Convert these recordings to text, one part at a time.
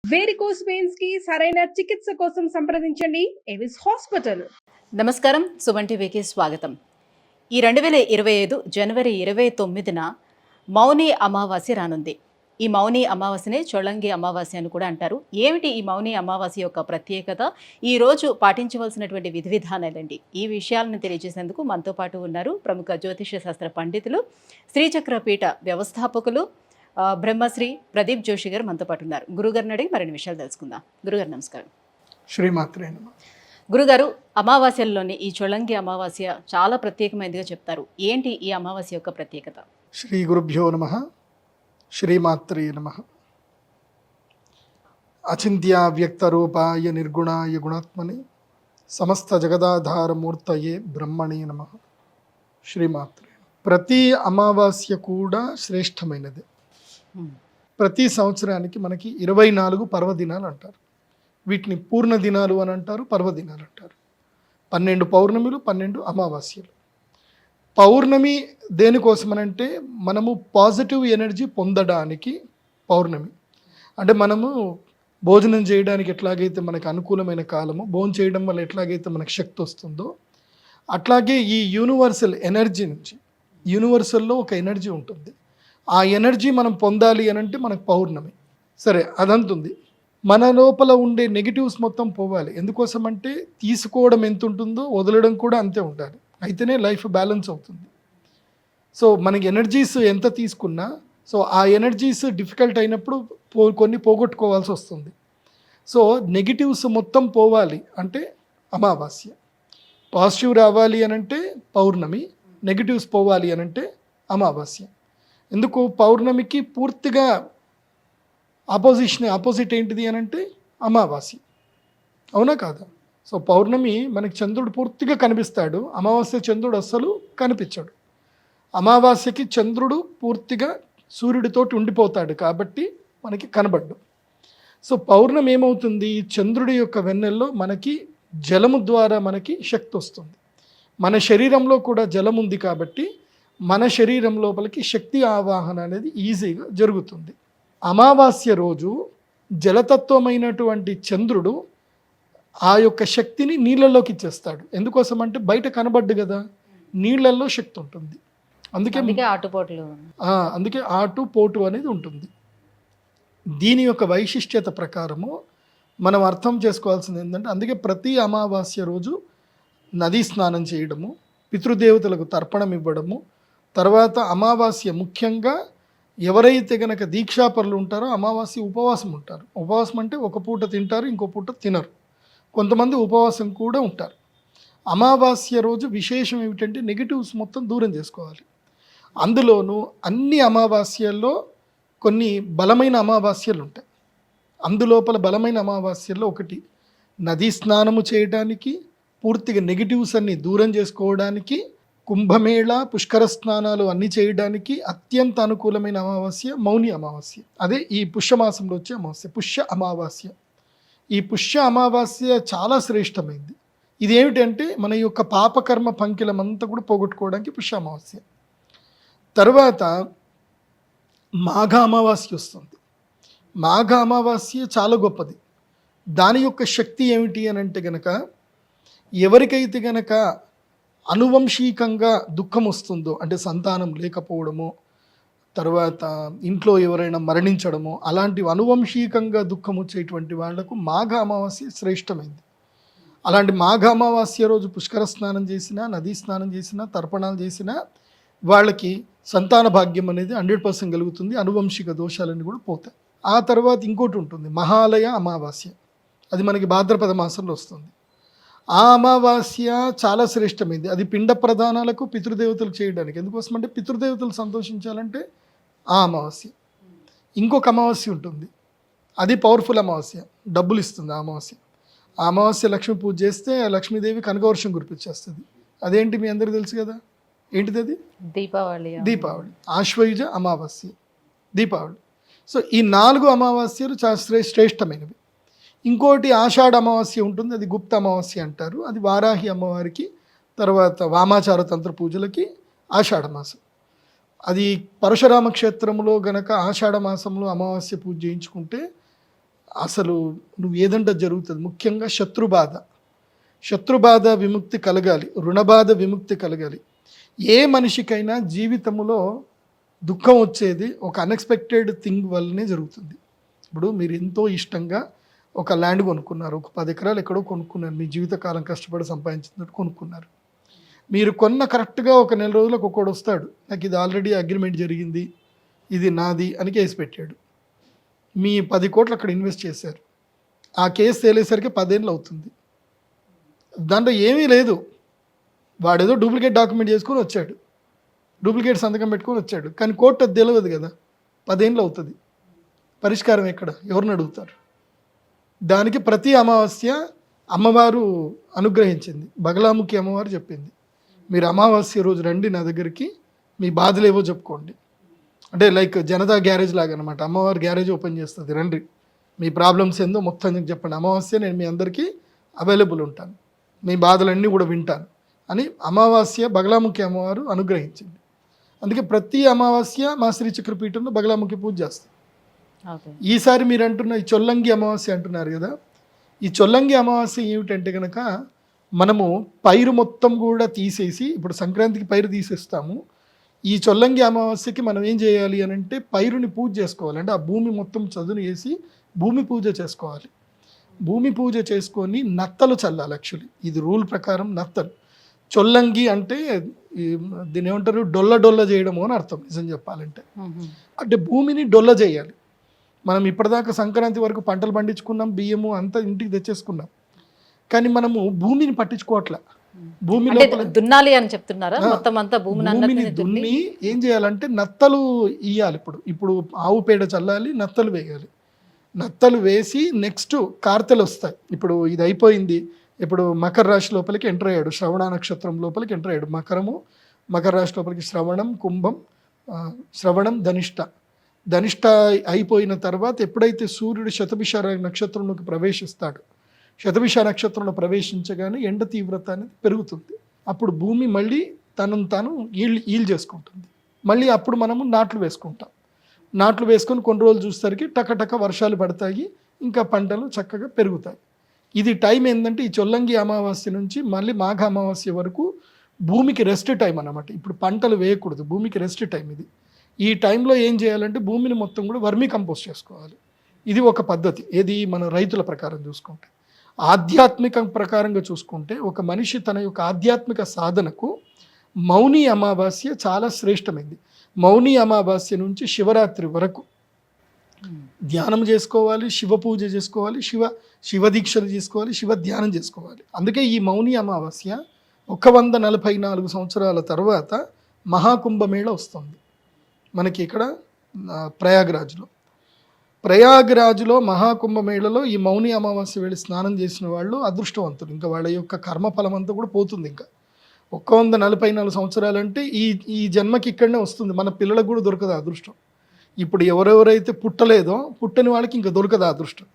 Varicose veins కి సరైన చికిత్స కోసం సంప్రదించండి ఎవిస్ హాస్పిటల్. నమస్కారం, సుమన్ టీవీకి స్వాగతం. ఈ 2025 జనవరి 29న మౌని అమావాస్య రానుంది. ఈ మౌని అమావాస్యనే చొళంగి అమావాస్య అని కూడా అంటారు. ఏమిటి ఈ మౌని అమావాస్య యొక్క ప్రత్యేకత, ఈ రోజు పాటించవలసినటువంటి విధి విధానాలండి, ఈ విషయాలను తెలియజేసేందుకు మనతో పాటు ఉన్నారు ప్రముఖ జ్యోతిష శాస్త్ర పండితులు, శ్రీచక్ర పీఠ వ్యవస్థాపకులు బ్రహ్మశ్రీ ప్రదీప్ జోషి గారు మనతో పాటు ఉన్నారు. గురుగారిని అడిగి మరిన్ని విషయాలు తెలుసుకుందాం. గురుగారు నమస్కారం. శ్రీమాత్రే నమః. గురుగారు, అమావాస్యల్లోని ఈ చొళంగి అమావాస్య చాలా ప్రత్యేకమైనదిగా చెప్తారు. ఏంటి ఈ అమావాస్య యొక్క ప్రత్యేకత? శ్రీ గురుభ్యో నమః. శ్రీమాత్రే నమః. అచింత్య వ్యక్త రూపాయ నిర్గుణాయ గుణాత్మని సమస్త జగదాధారమూర్తయే బ్రహ్మణే నమః. శ్రీమాత్రే. ప్రతి అమావాస్య కూడా శ్రేష్టమైనది. ప్రతి సంవత్సరానికి మనకి 24 పర్వదినాలు అంటారు. వీటిని పూర్ణ దినాలు అని అంటారు, పర్వదినాలు అంటారు. 12 పౌర్ణమిలు, 12 అమావాస్యలు. పౌర్ణమి దేనికోసమనంటే మనము పాజిటివ్ ఎనర్జీ పొందడానికి పౌర్ణమి. అంటే మనము భోజనం చేయడానికి ఎట్లాగైతే మనకు అనుకూలమైన కాలము, భోజనం చేయడం వల్ల ఎట్లాగైతే మనకు శక్తి వస్తుందో, అట్లాగే ఈ యూనివర్సల్ ఎనర్జీ నుంచి, యూనివర్సల్లో ఒక ఎనర్జీ ఉంటుంది. ఆ ఎనర్జీ మనం పొందాలి అని అంటే మనకు పౌర్ణమి. సరే, అదంతుంది. మన లోపల ఉండే నెగిటివ్స్ మొత్తం పోవాలి. ఎందుకోసం అంటే తీసుకోవడం ఎంత ఉంటుందో వదలడం కూడా అంతే ఉండాలి. అయితేనే లైఫ్ బ్యాలెన్స్ అవుతుంది. సో మనకి ఎనర్జీస్ ఎంత తీసుకున్నా, సో ఆ ఎనర్జీస్ డిఫికల్ట్ అయినప్పుడు కొన్ని పోగొట్టుకోవాల్సి వస్తుంది. సో నెగిటివ్స్ మొత్తం పోవాలి అంటే అమావాస్య. పాజిటివ్ రావాలి అని అంటే పౌర్ణమి, నెగిటివ్స్ పోవాలి అని అంటే అమావాస్య. ఎందుకు పౌర్ణమికి పూర్తిగా ఆపోజిట్ ఏంటిది అని అంటే అమావాస్య. అవునా కాదా? సో పౌర్ణమి మనకి చంద్రుడు పూర్తిగా కనిపిస్తాడు, అమావాస్య చంద్రుడు అస్సలు కనిపించాడు. అమావాస్యకి చంద్రుడు పూర్తిగా సూర్యుడితోటి ఉండిపోతాడు కాబట్టి మనకి కనబడ్డు. సో పౌర్ణమి ఏమవుతుంది, చంద్రుడి యొక్క వెన్నెల్లో మనకి జలము ద్వారా మనకి శక్తి వస్తుంది. మన శరీరంలో కూడా జలం ఉంది కాబట్టి మన శరీరం లోపలికి శక్తి ఆవాహన అనేది ఈజీగా జరుగుతుంది. అమావాస్య రోజు జలతత్వమైనటువంటి చంద్రుడు ఆ యొక్క శక్తిని నీళ్ళల్లోకి ఇచ్చేస్తాడు. ఎందుకోసం అంటే బయట కనబడ్డు కదా, నీళ్ళల్లో శక్తి ఉంటుంది. అందుకే ఆటు పోటు అనేది ఉంటుంది. దీని యొక్క వైశిష్ట్యత ప్రకారము మనం అర్థం చేసుకోవాల్సింది ఏంటంటే, అందుకే ప్రతి అమావాస్య రోజు నదీ స్నానం చేయడము, పితృదేవతలకు తర్పణం ఇవ్వడము, తర్వాత అమావాస్య ముఖ్యంగా ఎవరైతే గనక దీక్షాపరులు ఉంటారో అమావాస్య ఉపవాసం ఉంటారు. ఉపవాసం అంటే ఒక పూట తింటారు, ఇంకో పూట తినరు. కొంతమంది ఉపవాసం కూడా ఉంటారు. అమావాస్య రోజు విశేషం ఏమిటంటే నెగిటివ్స్ మొత్తం దూరం చేసుకోవాలి. అందులోనూ అన్ని అమావాస్యల్లో కొన్ని బలమైన అమావాస్యలు ఉంటాయి. అందులోపల బలమైన అమావాస్యల్లో ఒకటి నదీ స్నానము చేయడానికి, పూర్తిగా నెగిటివ్స్ అన్ని దూరం చేసుకోవడానికి, కుంభమేళ పుష్కర స్నానాలు అన్నీ చేయడానికి అత్యంత అనుకూలమైన అమావాస్య మౌని అమావాస్య. అదే ఈ పుష్యమాసంలో వచ్చే అమావాస్య, పుష్య అమావాస్య. ఈ పుష్య అమావాస్య చాలా శ్రేష్టమైంది. ఇదేమిటంటే మన యొక్క పాపకర్మ పంకిలమంతా కూడా పోగొట్టుకోవడానికి పుష్య అమావాస్య. తర్వాత మాఘ అమావాస్య వస్తుంది. మాఘ అమావాస్య చాలా గొప్పది. దాని యొక్క శక్తి ఏమిటి అని అంటే గనక, ఎవరికైతే గనక అనువంశికంగా దుఃఖం వస్తుందో, అంటే సంతానం లేకపోవడమో, తర్వాత ఇంట్లో ఎవరైనా మరణించడమో, అలాంటివి అనువంశికంగా దుఃఖం వచ్చేటువంటి వాళ్లకు మాఘ అమావాస్య శ్రేష్టమైంది. అలాంటి మాఘ అమావాస్య రోజు పుష్కర స్నానం చేసినా, నదీ స్నానం చేసినా, తర్పణాలు చేసినా వాళ్ళకి సంతాన భాగ్యం అనేది 100% కలుగుతుంది. అనువంశిక దోషాలన్నీ కూడా పోతాయి. ఆ తర్వాత ఇంకోటి ఉంటుంది, మహాలయ అమావాస్య. అది మనకి భాద్రపద మాసంలో వస్తుంది. ఆ అమావాస్య చాలా శ్రేష్టమైంది. అది పిండ ప్రదానాలకు, పితృదేవతలకు చేయడానికి. ఎందుకోసం అంటే పితృదేవతలు సంతోషించాలంటే ఆ అమావాస్య. ఇంకొక అమావాస్య ఉంటుంది, అది పవర్ఫుల్ అమావాస్య, డబ్బులు ఇస్తుంది ఆ అమావాస్య. ఆ అమావాస్య లక్ష్మీ పూజ చేస్తే లక్ష్మీదేవి కనకవర్షం కురిపించేస్తుంది. అదేంటి మీ అందరికీ తెలుసు కదా, ఏంటిది అది? దీపావళి. ఆశ్వయుజ అమావాస్య, దీపావళి. సో ఈ 4 అమావాస్యలు చాలా శ్రేష్టమైనవి. ఇంకోటి ఆషాఢ అమావాస్య ఉంటుంది, అది గుప్త అమావాస్య అంటారు. అది వారాహి అమ్మవారికి, తర్వాత వామాచార తంత్ర పూజలకి ఆషాఢ మాసం. అది పరశురామ క్షేత్రంలో గనక ఆషాఢ మాసంలో అమావాస్య పూజ చేయించుకుంటే అసలు నువ్వు ఏదంటే జరుగుతుంది. ముఖ్యంగా శత్రుబాధ విముక్తి కలగాలి, రుణబాధ విముక్తి కలగాలి. ఏ మనిషికైనా జీవితంలో దుఃఖం వచ్చేది ఒక అన్ఎక్స్పెక్టెడ్ థింగ్ వల్లనే జరుగుతుంది. ఇప్పుడు మీరు ఎంతో ఇష్టంగా ఒక ల్యాండ్ కొనుక్కున్నారు, ఒక 10 ఎకరాలు ఎక్కడో కొనుక్కున్నారు, మీ జీవితకాలం కష్టపడి సంపాదించినట్టు కొనుక్కున్నారు. మీరు కొన్న కరెక్ట్గా ఒక నెల రోజులకు ఒకడు వస్తాడు, నాకు ఇది ఆల్రెడీ అగ్రిమెంట్ జరిగింది, ఇది నాది అని కేసు పెట్టాడు. మీ 10 కోట్లు అక్కడ ఇన్వెస్ట్ చేశారు, ఆ కేసు తేలేసరికి 10 ఏళ్ళు అవుతుంది. దాంట్లో ఏమీ లేదు, వాడేదో డూప్లికేట్ డాక్యుమెంట్ చేసుకొని వచ్చాడు, డూప్లికేట్ సంతకం పెట్టుకొని వచ్చాడు, కానీ కోర్టు అది తెలియదు కదా, 10 ఏళ్ళు అవుతుంది. పరిష్కారం ఎక్కడ, ఎవరిని అడుగుతారు? దానికి ప్రతి అమావాస్య అమ్మవారు అనుగ్రహించింది, బగలాముఖి అమ్మవారు చెప్పింది, మీరు అమావాస్య రోజు రండి నా దగ్గరికి, మీ బాధలు ఏవో చెప్పుకోండి. అంటే లైక్ జనతా గ్యారేజ్ లాగా అనమాట, అమ్మవారు గ్యారేజ్ ఓపెన్ చేస్తుంది, రండి మీ ప్రాబ్లమ్స్ ఏందో మొత్తం చెప్పండి, అమావాస్య నేను మీ అందరికీ అవైలబుల్ ఉంటాను, మీ బాధలన్నీ కూడా వింటాను అని అమావాస్య బగలాముఖి అమ్మవారు అనుగ్రహించింది. అందుకే ప్రతి అమావాస్య మా శ్రీ చక్రపీఠంలో బగలాముఖి పూజ చేస్తాం. ఈసారి మీరు అంటున్న ఈ చొల్లంగి అమావాస్య అంటున్నారు కదా, ఈ చొల్లంగి అమావాస్య ఏమిటంటే కనుక మనము పైరు మొత్తం కూడా తీసేసి, ఇప్పుడు సంక్రాంతికి పైరు తీసేస్తాము, ఈ చొల్లంగి అమావాస్యకి మనం ఏం చేయాలి అని అంటే పైరుని పూజ చేసుకోవాలి. అంటే ఆ భూమి మొత్తం చదును వేసి భూమి పూజ చేసుకోవాలి. భూమి పూజ చేసుకొని నత్తలు చల్లాలి. యాక్చువల్లీ ఇది రూల్ ప్రకారం నత్తలు. చొల్లంగి అంటే దీని ఏమంటారు, డొల్ల చేయడము అని అర్థం నిజం చెప్పాలంటే. అంటే భూమిని డొల్ల చేయాలి. మనం ఇప్పటిదాకా సంక్రాంతి వరకు పంటలు పండించుకున్నాం, బియ్యము అంతా ఇంటికి తెచ్చేసుకున్నాం, కానీ మనము భూమిని పట్టించుకోవట్లే. భూమిలో దున్నాలి అని చెప్తున్నారా? మొత్తం అంతా భూమిని దున్ని ఏం చేయాలంటే నత్తలు ఇయ్యాలి. ఇప్పుడు ఆవు పేడ చల్లాలి, నత్తలు వేయాలి. నత్తలు వేసి నెక్స్ట్ కార్తెలు వస్తాయి. ఇప్పుడు ఇది అయిపోయింది, ఇప్పుడు మకర రాశి లోపలికి ఎంటర్ అయ్యాడు, శ్రవణ నక్షత్రం లోపలికి ఎంటర్ అయ్యాడు. మకర రాశి లోపలికి శ్రవణం, కుంభం, శ్రవణం, ధనిష్ట అయిపోయిన తర్వాత ఎప్పుడైతే సూర్యుడు శతభిష నక్షత్రంలోకి ప్రవేశిస్తాడు, శతభిష నక్షత్రంలో ప్రవేశించగానే ఎండ తీవ్రత అనేది పెరుగుతుంది. అప్పుడు భూమి మళ్ళీ తనను తాను ఈల్ చేసుకుంటుంది. మళ్ళీ అప్పుడు మనము నాట్లు వేసుకుంటాం. నాట్లు వేసుకొని కొన్ని రోజులు చూసేసరికి టకటక వర్షాలు పడతాయి, ఇంకా పంటలు చక్కగా పెరుగుతాయి. ఇది టైం ఏంటంటే ఈ చొల్లంగి అమావాస్య నుంచి మళ్ళీ మాఘ అమావాస్య వరకు భూమికి రెస్ట్ టైం అన్నమాట. ఇప్పుడు పంటలు వేయకూడదు, భూమికి రెస్ట్ టైం ఇది. ఈ టైంలో ఏం చేయాలంటే భూమిని మొత్తం కూడా వర్మీ కంపోస్ట్ చేసుకోవాలి. ఇది ఒక పద్ధతి. ఏది మన రైతుల ప్రకారం చూసుకుంటే. ఆధ్యాత్మిక ప్రకారంగా చూసుకుంటే ఒక మనిషి తన యొక్క ఆధ్యాత్మిక సాధనకు మౌని అమావాస్య చాలా శ్రేష్టమైంది. మౌని అమావాస్య నుంచి శివరాత్రి వరకు ధ్యానం చేసుకోవాలి, శివ పూజ చేసుకోవాలి, శివ దీక్షలు చేసుకోవాలి, శివ ధ్యానం చేసుకోవాలి. అందుకే ఈ మౌని అమావాస్య 144 సంవత్సరాల తర్వాత మహాకుంభమేళ వస్తుంది మనకి ఇక్కడ ప్రయాగ్రాజ్లో మహాకుంభమేళలో ఈ మౌని అమావాస్య వెళ్ళి స్నానం చేసిన వాళ్ళు అదృష్టవంతులు. ఇంకా వాళ్ళ యొక్క కర్మఫలం అంతా కూడా పోతుంది. ఇంకా 144 సంవత్సరాలంటే ఈ జన్మకి ఇక్కడనే వస్తుంది. మన పిల్లలకు కూడా దొరకదు అదృష్టం. ఇప్పుడు ఎవరెవరైతే పుట్టలేదో పుట్టని వాళ్ళకి ఇంకా దొరకదు అదృష్టం.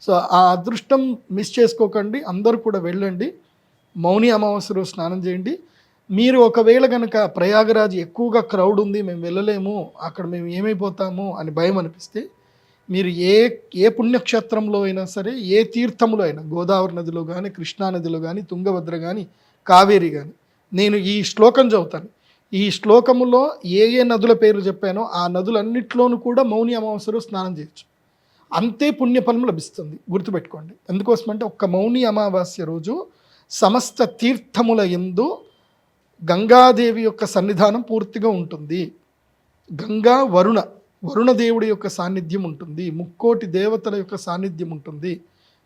సో ఆ అదృష్టం మిస్ చేసుకోకండి, అందరూ కూడా వెళ్ళండి, మౌని అమావాస్య రోజు స్నానం చేయండి. మీరు ఒకవేళ కనుక ప్రయాగరాజ్ ఎక్కువగా క్రౌడ్ ఉంది, మేము వెళ్ళలేము, అక్కడ మేము ఏమైపోతాము అని భయం అనిపిస్తే మీరు ఏ పుణ్యక్షేత్రంలో అయినా సరే, ఏ తీర్థంలో అయినా, గోదావరి నదిలో కానీ, కృష్ణా నదిలో కానీ, తుంగభద్ర కానీ, కావేరి కానీ, నేను ఈ శ్లోకం చదువుతాను. ఈ శ్లోకములో ఏ నదుల పేర్లు చెప్పానో ఆ నదులన్నిట్లోనూ కూడా మౌని అమావాస్యలో స్నానం చేయొచ్చు. అంతే పుణ్యఫలం లభిస్తుంది, గుర్తుపెట్టుకోండి. ఎందుకోసమంటే ఒక్క మౌని అమావాస్య రోజు సమస్త తీర్థముల యందు గంగాదేవి యొక్క సన్నిధానం పూర్తిగా ఉంటుంది. గంగా వరుణ దేవుడి యొక్క సాన్నిధ్యం ఉంటుంది, ముక్కోటి దేవతల యొక్క సాన్నిధ్యం ఉంటుంది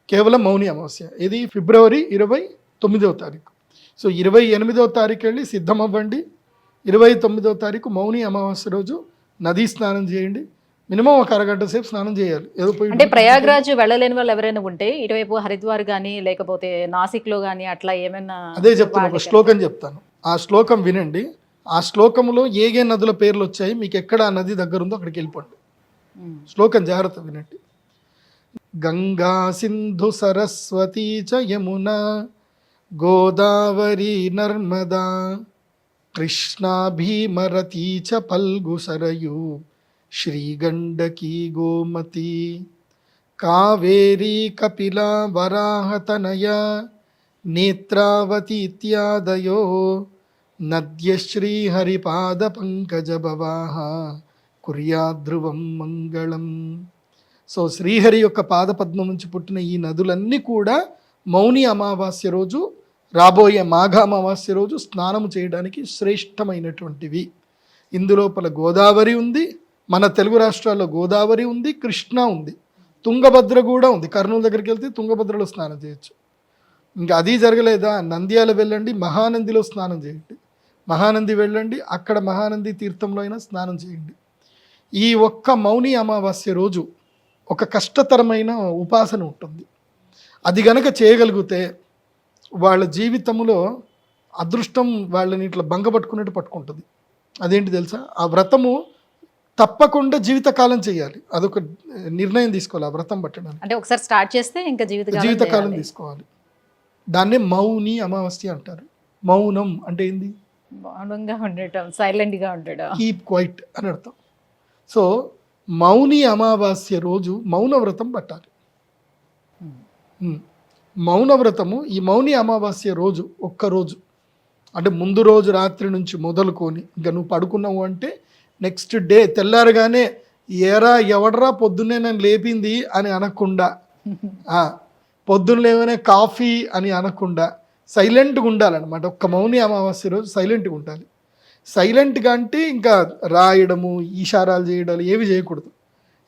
కేవలం మౌని అమావాస్య. ఇది ఫిబ్రవరి 29వ తారీఖు. సో 28వ తారీఖు వెళ్ళి సిద్ధం అవ్వండి. 29వ తారీఖు మౌని అమావాస్య రోజు నదీ స్నానం చేయండి. మినిమం ఒక అరగంట సేపు స్నానం చేయాలి. ఏదో పోయి అంటే ప్రయాగ్రాజ్ వెళ్ళలేని వాళ్ళు ఎవరైనా ఉంటే ఇటువైపు హరిద్వార్ కానీ లేకపోతే నాసిక్లో కానీ అట్లా ఏమైనా, అదే చెప్తాను, ఒక శ్లోకం చెప్తాను, ఆ శ్లోకం వినండి. ఆ శ్లోకంలో ఏ నదుల పేర్లు వచ్చాయి, మీకు ఎక్కడ ఆ నది దగ్గర ఉందో అక్కడికి వెళ్ళిపోండి. శ్లోకం జాగ్రత్త వినండి. గంగా సింధు సరస్వతీ చ యమునా గోదావరి నర్మదా కృష్ణా భీమరతీ చ ఫల్గు సరయూ శ్రీగండకీ గోమతి కావేరీ కపిలా వరాహతనయ నేత్రావతి ఇత్యాదయో నద్యశ్రీహరిపాద పంకజ భవాహ కుర్యాద్ధ్రువం మంగళం. సో శ్రీహరి యొక్క పాదపద్మం నుంచి పుట్టిన ఈ నదులన్నీ కూడా మౌని అమావాస్య రోజు, రాబోయే మాఘ అమావాస్య రోజు స్నానం చేయడానికి శ్రేష్టమైనటువంటివి. ఇందులోపల గోదావరి ఉంది, మన తెలుగు రాష్ట్రాల్లో గోదావరి ఉంది, కృష్ణ ఉంది, తుంగభద్ర కూడా ఉంది. కర్నూలు దగ్గరికి వెళ్తే తుంగభద్రలో స్నానం చేయొచ్చు. ఇంకా అది జరగలేదా, నంద్యాల వెళ్ళండి, మహానందిలో స్నానం చేయండి. మహానంది వెళ్ళండి, అక్కడ మహానంది తీర్థంలో అయినా స్నానం చేయండి. ఈ ఒక్క మౌని అమావాస్య రోజు ఒక కష్టతరమైన ఉపాసన ఉంటుంది. అది గనక చేయగలిగితే వాళ్ళ జీవితంలో అదృష్టం వాళ్ళని ఇట్లా బంగపట్టుకున్నట్టు పట్టుకుంటుంది. అదేంటి తెలుసా, ఆ వ్రతము తప్పకుండా జీవితకాలం చేయాలి. అదొక నిర్ణయం తీసుకోవాలి ఆ వ్రతం పట్టడానికి. అంటే ఒకసారి స్టార్ట్ చేస్తే ఇంకా జీవితకాలం తీసుకోవాలి. దాన్నే మౌని అమావాస్య అంటారు. మౌనం అంటే ఏంది, మౌనంగా ఉండటం, సైలెంట్గా ఉండడం, కీప్ క్వైట్ అని అర్థం. సో మౌని అమావాస్య రోజు మౌన వ్రతం పట్టాలి. మౌన వ్రతము ఈ మౌని అమావాస్య రోజు ఒక్కరోజు, అంటే ముందు రోజు రాత్రి నుంచి మొదలుకొని ఇంకా నువ్వు పడుకున్నావు అంటే నెక్స్ట్ డే తెల్లారగానే ఏరా ఎవడరా పొద్దున్నే నన్ను లేపింది అని అనకుండా, పొద్దున్న లేవనే కాఫీ అని అనకుండా సైలెంట్గా ఉండాలన్నమాట. ఒక్క మౌని అమావాస్య రోజు సైలెంట్గా ఉండాలి. సైలెంట్గా అంటే ఇంకా రాయడము, ఈషారాలు చేయడాలు ఏవి చేయకూడదు.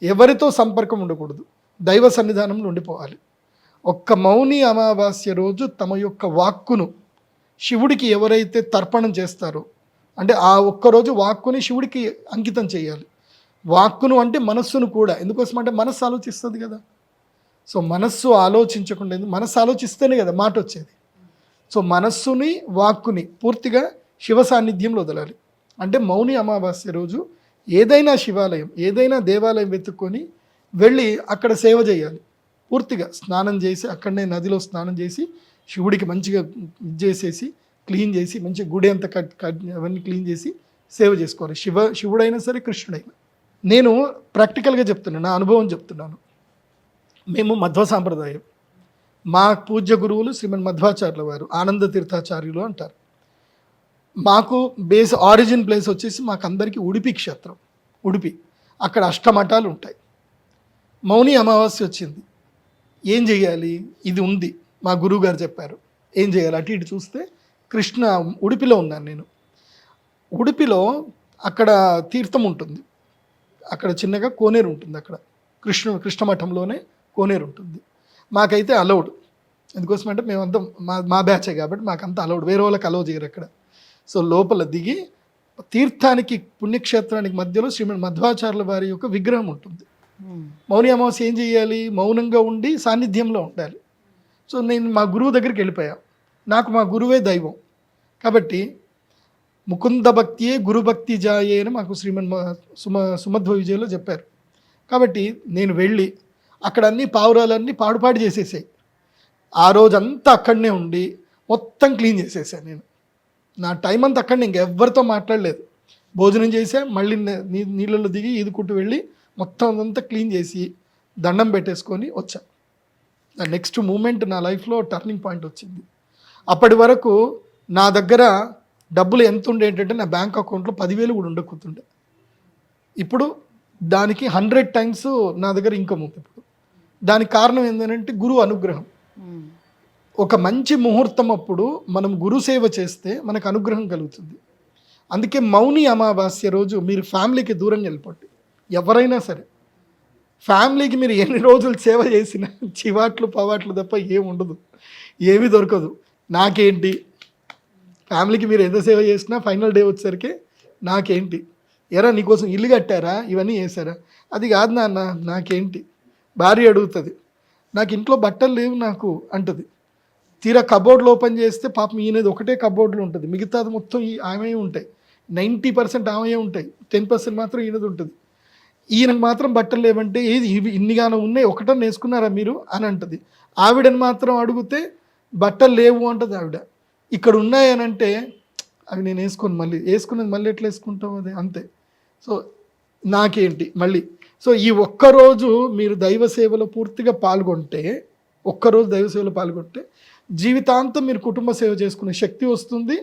ఎవరితో సంపర్కం ఉండకూడదు. దైవ సన్నిధానంలో ఉండిపోవాలి. ఒక్క మౌని అమావాస్య రోజు తమ యొక్క వాక్కును శివుడికి ఎవరైతే తర్పణం చేస్తారో, అంటే ఆ ఒక్కరోజు వాక్కుని శివుడికి అంకితం చేయాలి. వాక్కును అంటే మనస్సును కూడా, ఎందుకోసం అంటే మనస్సు ఆలోచిస్తుంది కదా. సో మనస్సు ఆలోచించకుండా, మనస్సు ఆలోచిస్తేనే కదా మాట వచ్చేది. సో మనస్సుని వాక్కుని పూర్తిగా శివ సాన్నిధ్యంలో వదలాలి. అంటే మౌని అమావాస్య రోజు ఏదైనా శివాలయం, ఏదైనా దేవాలయం వెతుక్కొని వెళ్ళి అక్కడ సేవ చేయాలి. పూర్తిగా స్నానం చేసి అక్కడనే నదిలో స్నానం చేసి శివుడికి మంచిగా చేసేసి క్లీన్ చేసి మంచిగా గుడి అంతా అవన్నీ క్లీన్ చేసి సేవ చేసుకోవాలి. శివుడైనా సరే, కృష్ణుడైనా. నేను ప్రాక్టికల్గా చెప్తున్నాను, నా అనుభవం చెప్తున్నాను. మేము మధ్వ సాంప్రదాయం. మా పూజ్య గురువులు శ్రీమన్ మధ్వాచార్యుల వారు, ఆనంద తీర్థాచార్యులు అంటారు. మాకు బేస్ ఆరిజిన్ ప్లేస్ వచ్చేసి మాకు అందరికీ ఉడిపి క్షేత్రం. ఉడిపి అక్కడ అష్టమఠాలు ఉంటాయి. మౌని అమావాస్య వచ్చింది, ఏం చేయాలి, ఇది ఉంది, మా గురువు గారు చెప్పారు ఏం చేయాలి. అటు ఇటు చూస్తే కృష్ణ ఉడిపిలో ఉన్నాను నేను. ఉడిపిలో అక్కడ తీర్థం ఉంటుంది, అక్కడ చిన్నగా కోనేరు ఉంటుంది. అక్కడ కృష్ణమఠంలోనే కోనేరు ఉంటుంది. మాకైతే అలౌడ్, ఎందుకోసమంటే మేమంతా మా బ్యాచే కాబట్టి మాకంతా అలౌడ్, వేరే వాళ్ళకి అలౌ చేయరు అక్కడ. సో లోపల దిగి తీర్థానికి పుణ్యక్షేత్రానికి మధ్యలో శ్రీమన్ మధ్వాచార్యుల వారి యొక్క విగ్రహం ఉంటుంది. మౌని అమావాస్య ఏం చేయాలి, మౌనంగా ఉండి సాన్నిధ్యంలో ఉండాలి. సో నేను మా గురువు దగ్గరికి వెళ్ళిపోయా. నాకు మా గురువే దైవం కాబట్టి ముకుంద భక్తియే గురుభక్తి జాయే అని మాకు శ్రీమన్ సుమధ్వ విజయలో చెప్పారు. కాబట్టి నేను వెళ్ళి అక్కడ అన్ని పావురాలన్నీ పాడుపాడు చేసేసాయి. ఆ రోజంతా అక్కడనే ఉండి మొత్తం క్లీన్ చేసేసాను నేను. నా టైం అంతా అక్కడనే, ఇంకెవ్వరితో మాట్లాడలేదు. భోజనం చేసా, మళ్ళీ నీళ్ళలో దిగి ఈదుకుంటూ వెళ్ళి మొత్తం అంతా క్లీన్ చేసి దండం పెట్టేసుకొని వచ్చా. నెక్స్ట్ మూమెంట్ నా లైఫ్లో టర్నింగ్ పాయింట్ వచ్చింది. అప్పటి వరకు నా దగ్గర డబ్బులు ఎంత ఉండే ఏంటంటే నా బ్యాంక్ అకౌంట్లో 10,000 కూడా ఉండకపోతుండే. ఇప్పుడు దానికి 100 times నా దగ్గర ఇన్కమ్ ఉంది ఇప్పుడు. దానికి కారణం ఏంటంటే గురువు అనుగ్రహం. ఒక మంచి ముహూర్తం అప్పుడు మనం గురు సేవ చేస్తే మనకు అనుగ్రహం కలుగుతుంది. అందుకే మౌని అమావాస్య రోజు మీరు ఫ్యామిలీకి దూరంగా వెళ్ళిపోండి. ఎవరైనా సరే ఫ్యామిలీకి మీరు ఎన్ని రోజులు సేవ చేసినా చివాట్లు పవాట్లు తప్ప ఏమి ఉండదు, ఏమీ దొరకదు. నాకేంటి, ఫ్యామిలీకి మీరు ఎంత సేవ చేసినా ఫైనల్ డే వచ్చేసరికి నాకేంటి, ఎరా నీకోసం ఇల్లు కట్టారా, ఇవన్నీ చేశారా, అది కాదు నాన్న నాకేంటి. భార్య అడుగుతుంది, నాకు ఇంట్లో బట్టలు లేవు నాకు అంటుంది. తీరా కబోర్డ్లు ఓపెన్ చేస్తే పాపం ఈయనది ఒకటే కబోర్డ్లు ఉంటుంది, మిగతాది మొత్తం ఆమె ఉంటాయి. 90% ఆమె ఉంటాయి, 10% మాత్రం ఈయనది ఉంటుంది. ఈయనకు మాత్రం బట్టలు లేవంటే ఏది ఇన్నిగానో ఉన్నాయి, ఒకటని వేసుకున్నారా మీరు అని అంటుంది. ఆవిడని మాత్రం అడిగితే బట్టలు లేవు అంటుంది ఆవిడ. ఇక్కడ ఉన్నాయనంటే అవి నేను వేసుకున్నది మళ్ళీ ఎట్లా వేసుకుంటావు, అది అంతే. సో నాకేంటి, మళ్ళీ సో ఈ ఒక్కరోజు మీరు దైవ సేవలో పూర్తిగా పాల్గొంటే, ఒక్కరోజు దైవ సేవలో పాల్గొంటే జీవితాంతం మీరు కుటుంబ సేవ చేసుకునే శక్తి వస్తుంది.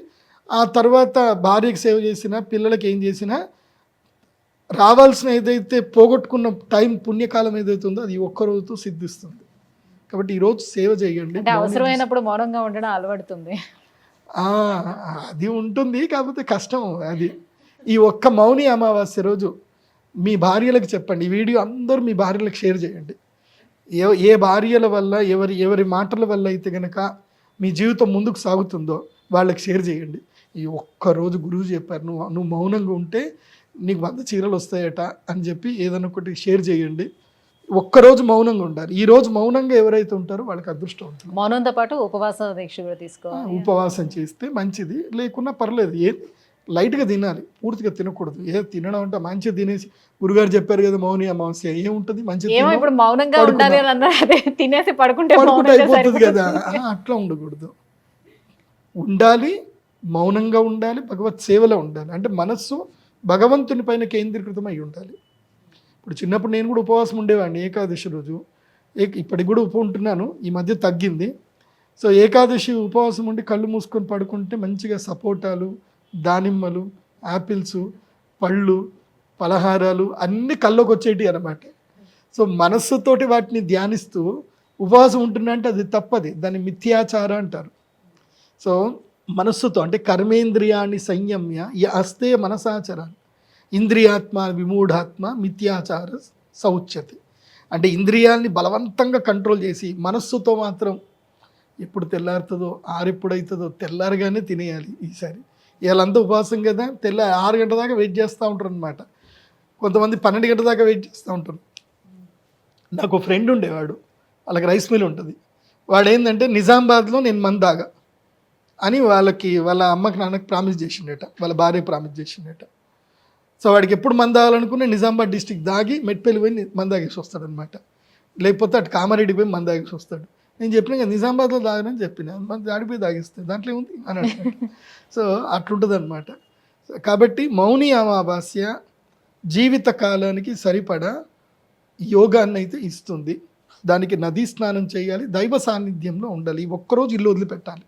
ఆ తర్వాత భార్యకి సేవ చేసినా, పిల్లలకి ఏం చేసినా రావాల్సిన ఏదైతే పోగొట్టుకున్న టైం పుణ్యకాలం ఏదైతే ఉందో అది ఒక్కరోజుతో సిద్ధిస్తుంది. కాబట్టి ఈరోజు సేవ చేయండి. అంటే అవసరమైనప్పుడు మౌనంగా ఉండడం అలవడుతుంది. అది ఉంటుంది, కాకపోతే కష్టం అది. ఈ ఒక్క మౌని అమావాస్య రోజు మీ భార్యలకు చెప్పండి. ఈ వీడియో అందరూ మీ భార్యలకు షేర్ చేయండి. ఏ భార్యల వల్ల ఎవరి మాటల వల్ల అయితే కనుక మీ జీవితం ముందుకు సాగుతుందో వాళ్ళకి షేర్ చేయండి. ఈ ఒక్కరోజు గురువు చెప్పారు, నువ్వు మౌనంగా ఉంటే నీకు 100 చీరలు వస్తాయట అని చెప్పి ఏదైనా ఒకటి షేర్ చేయండి. ఒక్కరోజు మౌనంగా ఉండాలి. ఈ రోజు మౌనంగా ఎవరైతే ఉంటారో వాళ్ళకి అదృష్టం ఉంటుంది. మౌనంతో పాటు ఉపవాస దీక్ష కూడా తీసుకోవాలి. ఉపవాసం చేస్తే మంచిది, లేకున్నా పర్లేదు. లైట్గా తినాలి, పూర్తిగా తినకూడదు. తినడం అంటే మంచిగా తినేసి గురుగారు చెప్పారు కదా మౌని అమావాస్య ఏముంటుంది మంచిగా ఇప్పుడు మౌనంగా ఉండాలి అని అన్నారు, అదే తినేసి పడుకుంటే అయిపోతుంది కదా. అట్లా ఉండకూడదు, ఉండాలి, మౌనంగా ఉండాలి, భగవత్ సేవలో ఉండాలి. అంటే మనస్సు భగవంతుని పైన కేంద్రీకృతం అయి ఉండాలి. ఇప్పుడు చిన్నప్పుడు నేను కూడా ఉపవాసం ఉండేవాడిని ఏకాదశి రోజు. ఇప్పటికి కూడా ఉంటున్నాను, ఈ మధ్య తగ్గింది. సో ఏకాదశి ఉపవాసం ఉండి కళ్ళు మూసుకొని పడుకుంటే మంచిగా సపోటాలు, దానిమ్మలు, యాపిల్స్, పళ్ళు, పలహారాలు అన్నీ కళ్ళకు వచ్చేటి అన్నమాట. సో మనస్సుతోటి వాటిని ధ్యానిస్తూ ఉపవాసం ఉంటున్నా అంటే అది తప్పది, దాన్ని మిథ్యాచార అంటారు. సో మనస్సుతో అంటే కర్మేంద్రియాన్ని సంయమ్య అస్తే మనసాచరాన్ని ఇంద్రియాత్మ విమూఢాత్మ మిథ్యాచార సౌచ్యతి. అంటే ఇంద్రియాల్ని బలవంతంగా కంట్రోల్ చేసి మనస్సుతో మాత్రం ఎప్పుడు తెల్లారుతుందో ఆరెప్పుడవుతుందో తెల్లారగానే తినేయాలి. ఈసారి వీళ్ళంతా ఉపవాసం కదా, 6 గంటల దాకా వెయిట్ చేస్తూ ఉంటారు అనమాట. కొంతమంది 12 గంటల దాకా వెయిట్ చేస్తూ ఉంటారు. నాకు ఒక ఫ్రెండ్ ఉండేవాడు, వాళ్ళకి రైస్ మిల్ ఉంటుంది. వాడు ఏంటంటే నిజామాబాద్లో నేను మందు తాగా అని వాళ్ళ అమ్మకి నాన్నకి ప్రామిస్ చేసిండట, వాళ్ళ భార్య ప్రామిస్ చేసిండట. సో వాడికి ఎప్పుడు మందు తాగాలనుకునే నిజామాబాద్ డిస్టిక్ దాగి మెట్పల్లి పోయి మందు తాగేసి వస్తాడనమాట. లేకపోతే అటు కామారెడ్డి పోయి మందు తాగేసి వస్తాడు. నేను చెప్పిన కదా నిజామాబాద్లో తాగనని చెప్పిన, మంది ఆడిపోయి తాగిస్తే దాంట్లో ఏముంది అని అంటాడు. సో అట్లుంటుంది అనమాట. కాబట్టి మౌని అమావాస్య జీవిత కాలానికి సరిపడా యోగాన్ని అయితే ఇస్తుంది. దానికి నదీ స్నానం చేయాలి, దైవ సాన్నిధ్యంలో ఉండాలి. ఒక్కరోజు ఇల్లు వదిలిపెట్టాలి.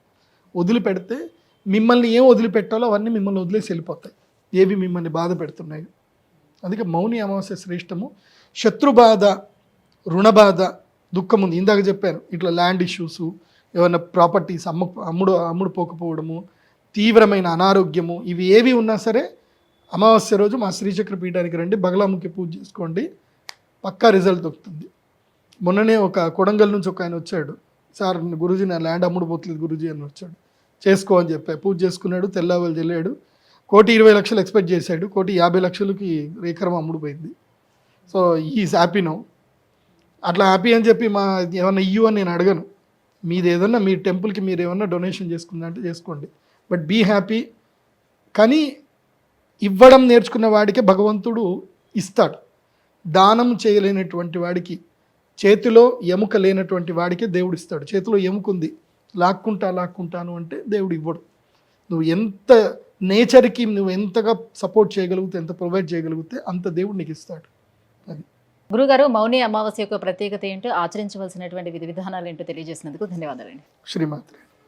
వదిలిపెడితే మిమ్మల్ని ఏం వదిలిపెట్టాలో అవన్నీ మిమ్మల్ని వదిలేసి వెళ్ళిపోతాయి, ఏవి మిమ్మల్ని బాధ పెడుతున్నాయి. అందుకే మౌని అమావాస్య శ్రేష్టము. శత్రుబాధ, రుణబాధ, దుఃఖం ఉంది. ఇందాక చెప్పాను, ఇట్లా ల్యాండ్ ఇష్యూసు, ఏమైనా ప్రాపర్టీస్ అమ్ముడు పోకపోవడము, తీవ్రమైన అనారోగ్యము, ఇవి ఏవి ఉన్నా సరే అమావాస్య రోజు మా శ్రీచక్ర పీఠానికి రండి, బగలాముఖి పూజ చేసుకోండి, పక్కా రిజల్ట్ దొరుకుతుంది. మొన్ననే ఒక కొడంగల్ నుంచి ఒక ఆయన వచ్చాడు, సార్ గురూజీ నా ల్యాండ్ అమ్ముడు పోతలేదు గురూజీ అని వచ్చాడు. చేసుకో అని చెప్పా, పూజ చేసుకున్నాడు, తెల్లవాళ్ళు వెళ్ళాడు. 1,20,00,000 ఎక్స్పెక్ట్ చేశాడు, 1,50,00,000కి ఎకరం అమ్ముడు పోయింది. So is happy no. అట్లా హ్యాపీ అని చెప్పి ఏమన్నా ఇయ్యు అని నేను అడగను. మీది ఏదన్నా మీ టెంపుల్కి మీరు ఏమన్నా డొనేషన్ చేసుకుందంటే చేసుకోండి, బట్ బీ హ్యాపీ. కానీ ఇవ్వడం నేర్చుకున్న వాడికే భగవంతుడు ఇస్తాడు. దానం చేయలేనటువంటి వాడికి, చేతిలో ఎముక లేనటువంటి వాడికే దేవుడు ఇస్తాడు. చేతిలో ఎముకుంది, లాక్కుంటాను అంటే దేవుడు ఇవ్వడు. నువ్వు ఎంత నేచర్కి నువ్వు ఎంతగా సపోర్ట్ చేయగలిగితే, ఎంత ప్రొవైడ్ చేయగలిగితే అంత దేవుడు నీకు ఇస్తాడు. అది గురుగారు, మౌని అమావాస్య యొక్క ప్రత్యేకత ఏంటో, ఆచరించవలసినటువంటి విధి విధానాలు ఏంటో తెలియజేసినందుకు ధన్యవాదాలండి. శ్రీమాత్రే.